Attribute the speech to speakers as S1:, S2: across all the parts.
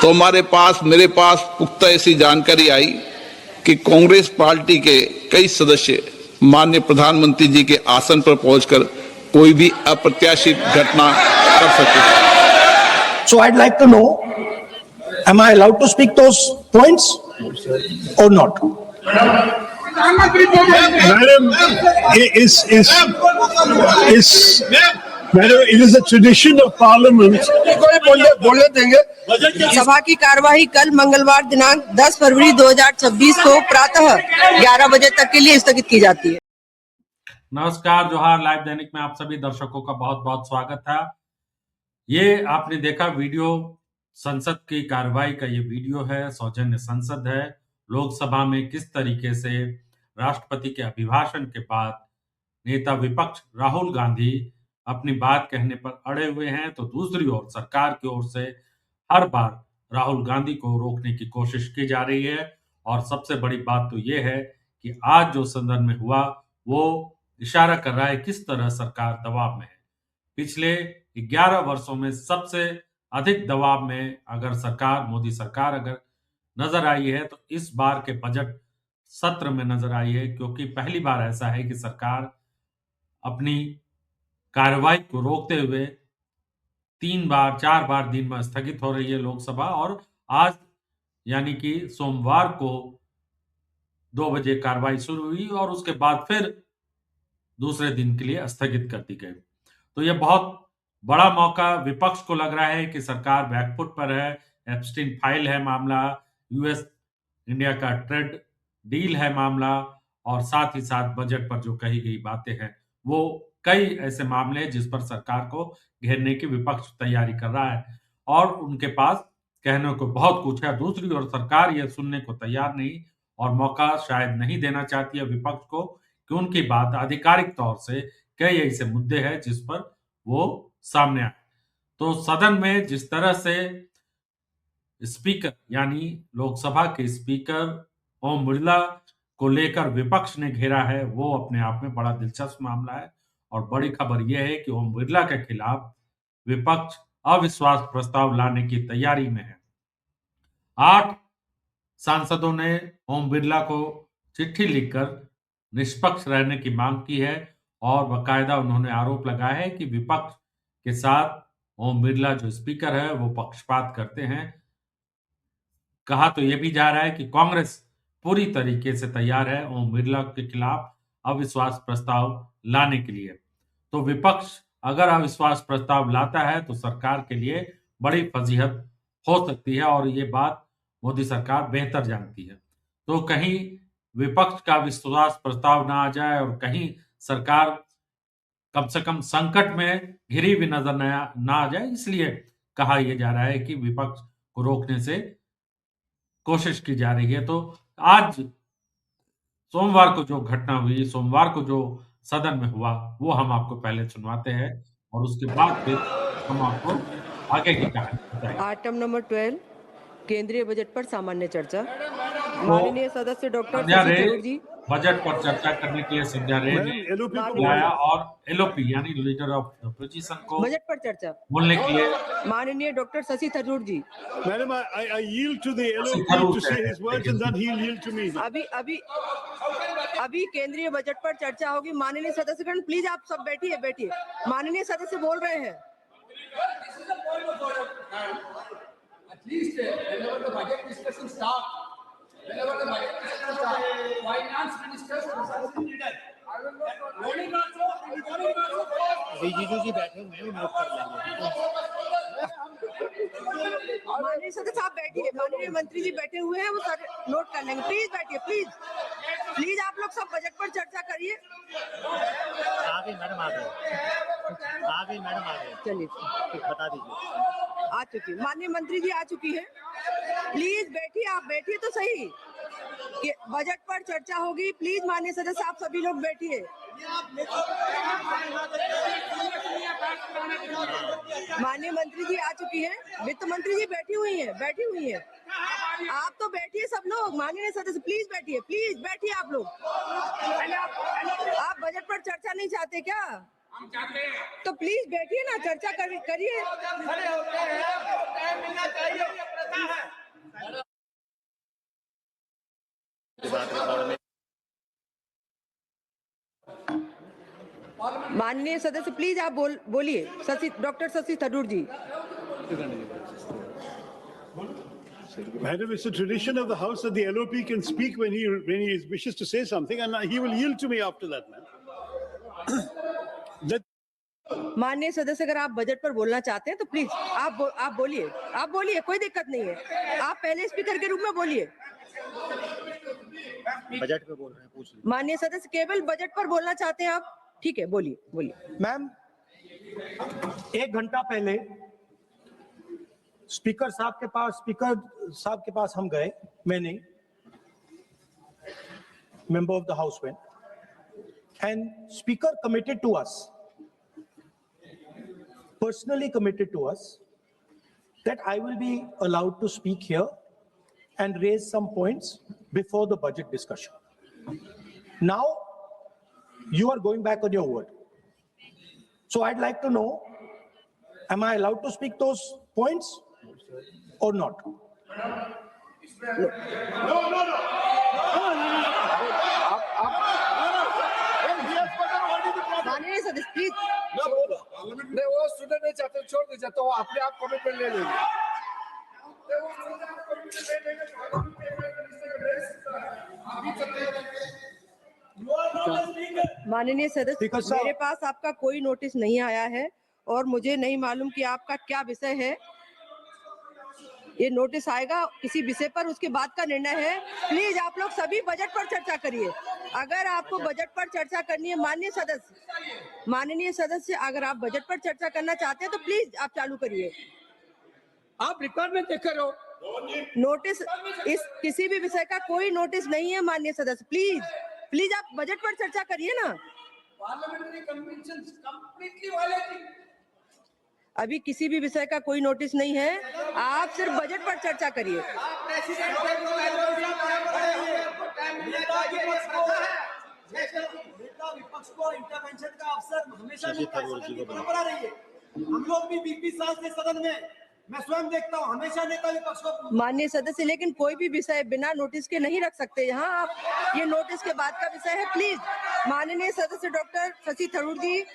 S1: तो हमारे पास, मेरे पास पुख्ता ऐसी जानकारी आई कि कांग्रेस पार्टी के कई सदस्य माननीय प्रधानमंत्री जी के आसन पर पहुंचकर कोई भी अप्रत्याशित घटना कर सकते हैं।
S2: So I'd like to know, am I allowed to speak those points or not?
S3: Madam, Madam, it is a tradition of Parliament. बोलने देंगे।
S4: सभा की कार्यवाही कल मंगलवार दिनांक 10 फरवरी 2026 को प्रातः 11 बजे तक के लिए स्थगित की जाती है।
S5: नमस्कार, जोहार लाइव दैनिक में आप सभी दर्शकों का बहुत बहुत स्वागत था। ये आपने देखा वीडियो, संसद की कार्रवाई का ये वीडियो है। सौजन्य संसद है। लोकसभा में किस तरीके से राष्ट्रपति के अभिभाषण के बाद नेता विपक्ष राहुल गांधी अपनी बात कहने पर अड़े हुए हैं, तो दूसरी ओर सरकार की ओर से हर बार राहुल गांधी को रोकने की कोशिश की जा रही है। और सबसे बड़ी बात तो ये है कि आज जो सदन में हुआ वो इशारा कर रहा है किस तरह सरकार दबाव में है। पिछले 11 वर्षों में सबसे अधिक दबाव में अगर सरकार, मोदी सरकार अगर नजर आई है तो इस बार के बजट सत्र में नजर आई है, क्योंकि पहली बार ऐसा है कि सरकार अपनी कार्रवाई को रोकते हुए 3 बार 4 बार दिन में स्थगित हो रही है लोकसभा। और आज यानी कि सोमवार को 2 बजे कार्रवाई शुरू हुई और उसके बाद फिर दूसरे दिन के लिए स्थगित कर दी गई। तो यह बहुत बड़ा मौका विपक्ष को लग रहा है कि सरकार बैकफुट पर है। एप्स्टीन फाइल है मामला, यूएस इंडिया का ट्रेड डील है मामला, और साथ ही साथ बजट पर जो कही गई बातें हैं वो कई ऐसे मामले हैं जिस पर सरकार को घेरने की विपक्ष तैयारी कर रहा है और उनके पास कहने को बहुत कुछ है। दूसरी ओर सरकार यह सुनने को तैयार नहीं और मौका शायद नहीं देना चाहती है विपक्ष को कि उनकी बात आधिकारिक तौर से कई ऐसे मुद्दे हैं जिस पर वो सामने आए। तो सदन में जिस तरह से स्पीकर यानी लोकसभा के स्पीकर ओम बिरला को लेकर विपक्ष ने घेरा है, वो अपने आप में बड़ा दिलचस्प मामला है। और बड़ी खबर यह है कि ओम बिरला के खिलाफ विपक्ष अविश्वास प्रस्ताव लाने की तैयारी में है। 8 सांसदों ने ओम बिरला को चिट्ठी लिखकर निष्पक्ष रहने की मांग की है और बाकायदा उन्होंने आरोप लगाया है कि विपक्ष के साथ ओम बिरला जो स्पीकर है वो पक्षपात करते हैं। कहा तो यह भी जा रहा है कि कांग्रेस पूरी तरीके से तैयार है ओम बिरला के खिलाफ अविश्वास प्रस्ताव लाने के लिए। तो विपक्ष अगर अविश्वास प्रस्ताव लाता है तो सरकार के लिए बड़ी फजीहत हो सकती है और ये बात मोदी सरकार बेहतर जानती है। तो कहीं विपक्ष का विश्वास प्रस्ताव ना आ जाए और कहीं सरकार कम से कम संकट में घिरी हुई नजर ना आ जाए, इसलिए कहा यह जा रहा है कि विपक्ष को रोकने से कोशिश की जा रही है। तो आज सोमवार को जो घटना हुई, सोमवार को जो सदन में हुआ, वो हम आपको पहले सुनवाते हैं और उसके बाद फिर हम आपको आगे की कहानी बताएंगे।
S4: आइटम नंबर 12 केंद्रीय बजट पर सामान्य चर्चा। माननीय सदस्य डॉक्टर शशि थरूर जी
S5: बजट पर चर्चा करने के लिए संध्या रे ने बुलाया और एलओपी यानी लीडर ऑफ अपोजिशन को
S4: बजट पर चर्चा
S5: बोलने के लिए
S4: माननीय doctor Shashi Tharoor ji.
S3: Madam, I yield to the LOP to say his words and then he'll yield to me.
S4: अभी केंद्रीय बजट पर चर्चा होगी। माननीय सदस्यगण प्लीज आप सब बैठिए। माननीय सदस्य बोल रहे हैं।
S6: At least whenever the budget discussion starts, finance ministers,
S2: जीजू जी बैठे हुए हैं, नोट कर लेंगे।
S4: माननीय सदस्य आप बैठिए। माननीय मंत्री जी बैठे हुए हैं, वो सारे नोट कर लेंगे। प्लीज बैठिए, प्लीज आप लोग सब बजट पर चर्चा करिए।
S2: आ गई मैडम, आ गई।
S4: चलिए
S2: बता दीजिए।
S4: आ चुकी माननीय मंत्री जी आ चुकी है। प्लीज बैठिए, आप बैठिए तो सही। कि बजट पर चर्चा होगी। प्लीज माननीय सदस्य आप सभी लोग बैठिए। माननीय मंत्री जी आ चुकी है। वित्त मंत्री जी बैठी हुई है। आप तो बैठिए सब लोग। माननीय सदस्य प्लीज बैठिए आप लोग। आप बजट पर चर्चा नहीं चाहते क्या?
S6: हम चाहते हैं
S4: तो प्लीज बैठिए ना, चर्चा करिए।
S6: खड़े होते हैं, मिलना चाहिए, ये प्रथा है।
S4: माननीय सदस्य प्लीज आप बोलिए। Doctor Shashi Tharoor ji.
S3: Madam, it's a tradition of the House that the LOP can speak when he wishes to say something, and he will yield to me after that, ma'am.
S4: माननीय सदस्य, अगर आप बजट पर बोलना चाहते हैं तो प्लीज आप बोलिए। आप बोलिए, कोई दिक्कत नहीं है। आप पहले स्पीकर के रूप में बोलिए।
S2: बजट पे बोल रहे हैं, पूछ लीजिए।
S4: माननीय सदस्य, केवल बजट पर बोलना चाहते हैं आप? ठीक है, बोलिए।
S2: मैम, 1 घंटा पहले स्पीकर साहब के पास हम गए, मैंने, member of the house went, and speaker committed to us, personally committed to us, that I will be allowed to speak here and raise some points before the budget discussion. Now, you are going back on your word. So I'd like to know, am I allowed to speak those points or not?
S4: माननीय सदस्य please.
S6: नहीं, वो सुनना नहीं चाहते, छोड़ दीजिए, तो वो अपने आप कमिटमेंट ले लेंगे।
S4: माननीय सदस्य,
S2: स्पीकर साहब।
S4: मेरे पास आपका कोई नोटिस नहीं आया है और मुझे नहीं मालूम कि आपका क्या विषय है। ये नोटिस आएगा किसी विषय पर, उसके बाद का निर्णय है। प्लीज आप लोग सभी बजट पर चर्चा करिए। अगर आपको बजट पर चर्चा करनी है, माननीय सदस्य, अगर आप बजट पर चर्चा करना चाहते हैं तो प्लीज आप चालू करिए।
S6: आप रिकॉर्ड में देख रहे हो।
S4: नोटिस, इस किसी भी विषय का कोई नोटिस नहीं है माननीय सदस्य। प्लीज आप बजट पर चर्चा करिए ना।
S6: Parliamentary convention completely violating.
S4: अभी किसी भी विषय का कोई नोटिस नहीं है, आप सिर्फ बजट पर चर्चा करिए।
S7: विपक्ष को इंटरवेंशन का अवसर हमेशा मिलता है, सदन की परंपरा रही है। हम लोग भी 20 साल से सदन में, मैं स्वयं देखता हूँ, हमेशा नेता विपक्ष को।
S4: माननीय सदस्य, लेकिन कोई भी विषय बिना नोटिस के नहीं रख सकते यहाँ आप। ये नोटिस के बाद का विषय है। प्लीज माननीय सदस्य doctor Shashi Tharoor ji.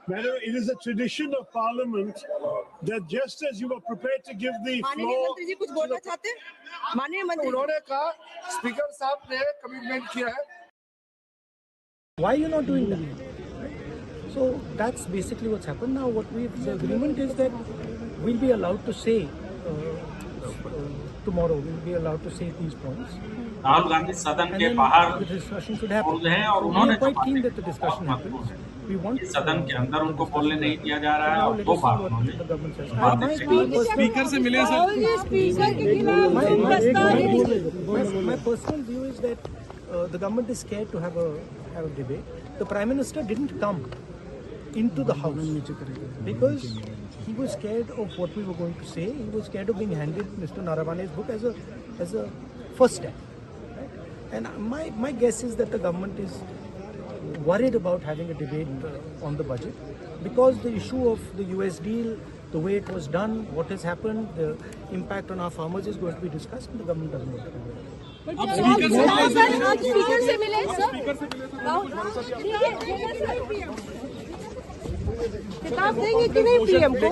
S3: Madam, it is a tradition of Parliament that just as you were prepared to give the
S4: माननीय
S3: floor,
S4: मंत्री जी कुछ बोलना चाहते हैं? माननीय मंत्री,
S6: उन्होंने कहा, स्पीकर साहब ने कमिटमेंट किया है।
S8: Why are you not doing that? So that's basically what's happened. Now what the agreement is that we'll be allowed to say tomorrow, we'll be allowed to say these points.
S5: Rahul Gandhi सदन
S8: And
S5: के
S8: then
S5: बाहर
S8: the discussion should
S5: बोल
S8: happen.
S5: रहे हैं और
S8: We
S5: उन्होंने
S8: are quite keen that the discussion happens. We want
S5: सदन के अंदर उनको बोलने नहीं दिया जा रहा है
S8: Now
S5: और
S8: let
S5: दो
S8: us see
S5: बात
S8: what
S5: उन्होंने
S8: the government says.
S7: स्पीकर से मिले sir.
S8: My personal view is that the government is scared to have a debate. The Prime Minister didn't come into the House because he was scared of what we were going to say. He was scared of being handed Mr. Naravane's book as a first step. Right? And my guess is that the government is worried about having a debate on the budget because the issue of the US deal, the way it was done, what has happened, the impact on our farmers is going to be discussed, and the government doesn't want to do that.
S9: Speaker से मिले sir, किताब देंगे कि नहीं PM को?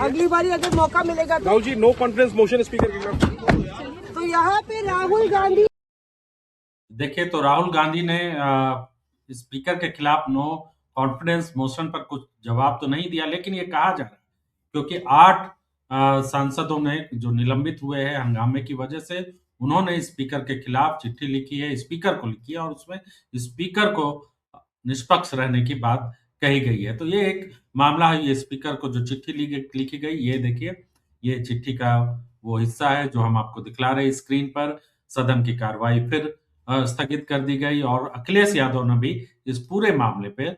S9: अगली बारी अगर मौका मिलेगा तो।
S7: Rahul ji, know conference motion speaker के खिलाफ।
S9: तो यहाँ पे राहुल गांधी,
S5: देखिए, तो राहुल गांधी ने स्पीकर के खिलाफ नो कॉन्फिडेंस मोशन पर कुछ जवाब तो नहीं दिया, लेकिन ये कहा जा रहा है क्योंकि 8 सांसदों ने जो निलंबित हुए हैं हंगामे की वजह से, उन्होंने स्पीकर के खिलाफ चिट्ठी लिखी है, स्पीकर को लिखी है और उसमें स्पीकर को निष्पक्ष रहने की बात कही गई है। तो ये एक मामला है। ये स्पीकर को जो चिट्ठी लिखी गई, ये देखिए, ये चिट्ठी का वो हिस्सा है जो हम आपको दिखला रहे हैं स्क्रीन पर। सदन की कार्रवाई फिर स्थगित कर दी गई और अखिलेश यादव ने भी इस पूरे मामले पे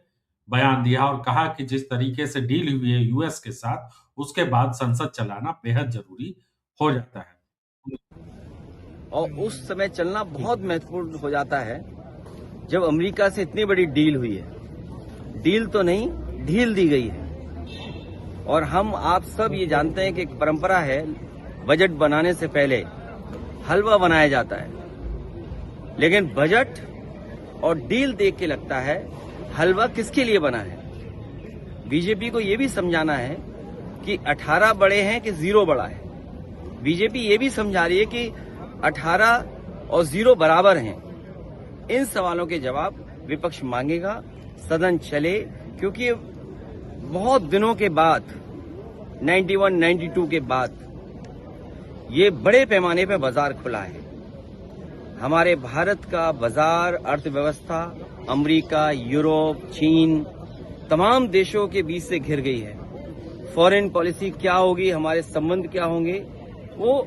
S5: बयान दिया और कहा कि जिस तरीके से डील हुई है यूएस के साथ, उसके बाद संसद चलाना बेहद जरूरी हो जाता है
S10: और उस समय चलना बहुत महत्वपूर्ण हो जाता है जब अमेरिका से इतनी बड़ी डील हुई है। डील तो नहीं, ढील दी गई है। और हम आप सब ये जानते हैं कि एक परंपरा है बजट बनाने से पहले हलवा बनाया जाता है, लेकिन बजट और डील देख के लगता है हलवा किसके लिए बना है। बीजेपी को यह भी समझाना है कि 18 बड़े हैं कि 0 बड़ा है। बीजेपी ये भी समझा रही है कि 18 और 0 बराबर हैं। इन सवालों के जवाब विपक्ष मांगेगा, सदन चले, क्योंकि बहुत दिनों के बाद 91-92 के बाद ये बड़े पैमाने पर बाजार खुला है। हमारे भारत का बाजार, अर्थव्यवस्था अमेरिका, यूरोप, चीन, तमाम देशों के बीच से घिर गई है। फॉरेन पॉलिसी क्या होगी, हमारे संबंध क्या होंगे, वो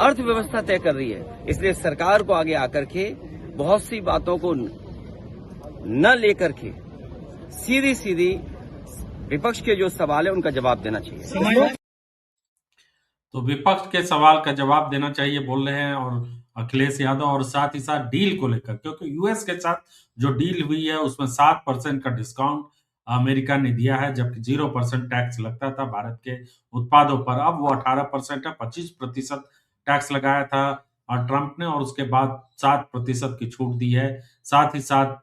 S10: अर्थव्यवस्था तय कर रही है। इसलिए सरकार को आगे आकर के बहुत सी बातों को न लेकर के सीधी सीधी विपक्ष के जो सवाल है उनका जवाब देना चाहिए।
S5: तो विपक्ष के सवाल का जवाब देना चाहिए बोल रहे हैं और अखिलेश यादव, और साथ ही साथ डील को लेकर, क्योंकि यूएस के साथ जो डील हुई है उसमें 7% का डिस्काउंट अमेरिका ने दिया है, जबकि 0% टैक्स लगता था भारत के उत्पादों पर। अब वो 18% है, 25% टैक्स लगाया था और ट्रंप ने, और उसके बाद 7% की छूट दी है। साथ ही साथ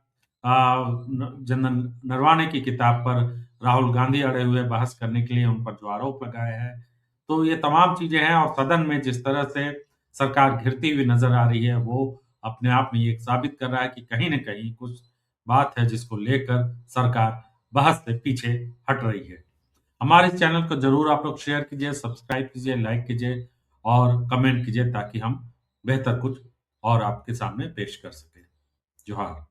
S5: जनरल नरवाने की किताब पर राहुल गांधी अड़े हुए बहस करने के लिए उन पर जो आरोप लगाए हैं। तो ये तमाम चीजें हैं, और सदन में जिस तरह से सरकार घिरती हुई नजर आ रही है वो अपने आप में ये साबित कर रहा है कि कहीं न कहीं कुछ बात है जिसको लेकर सरकार बहस से पीछे हट रही है। हमारे इस चैनल को जरूर आप लोग शेयर कीजिए, सब्सक्राइब कीजिए, लाइक कीजिए और कमेंट कीजिए, ताकि हम बेहतर कुछ और आपके सामने पेश कर सकें। जोहार।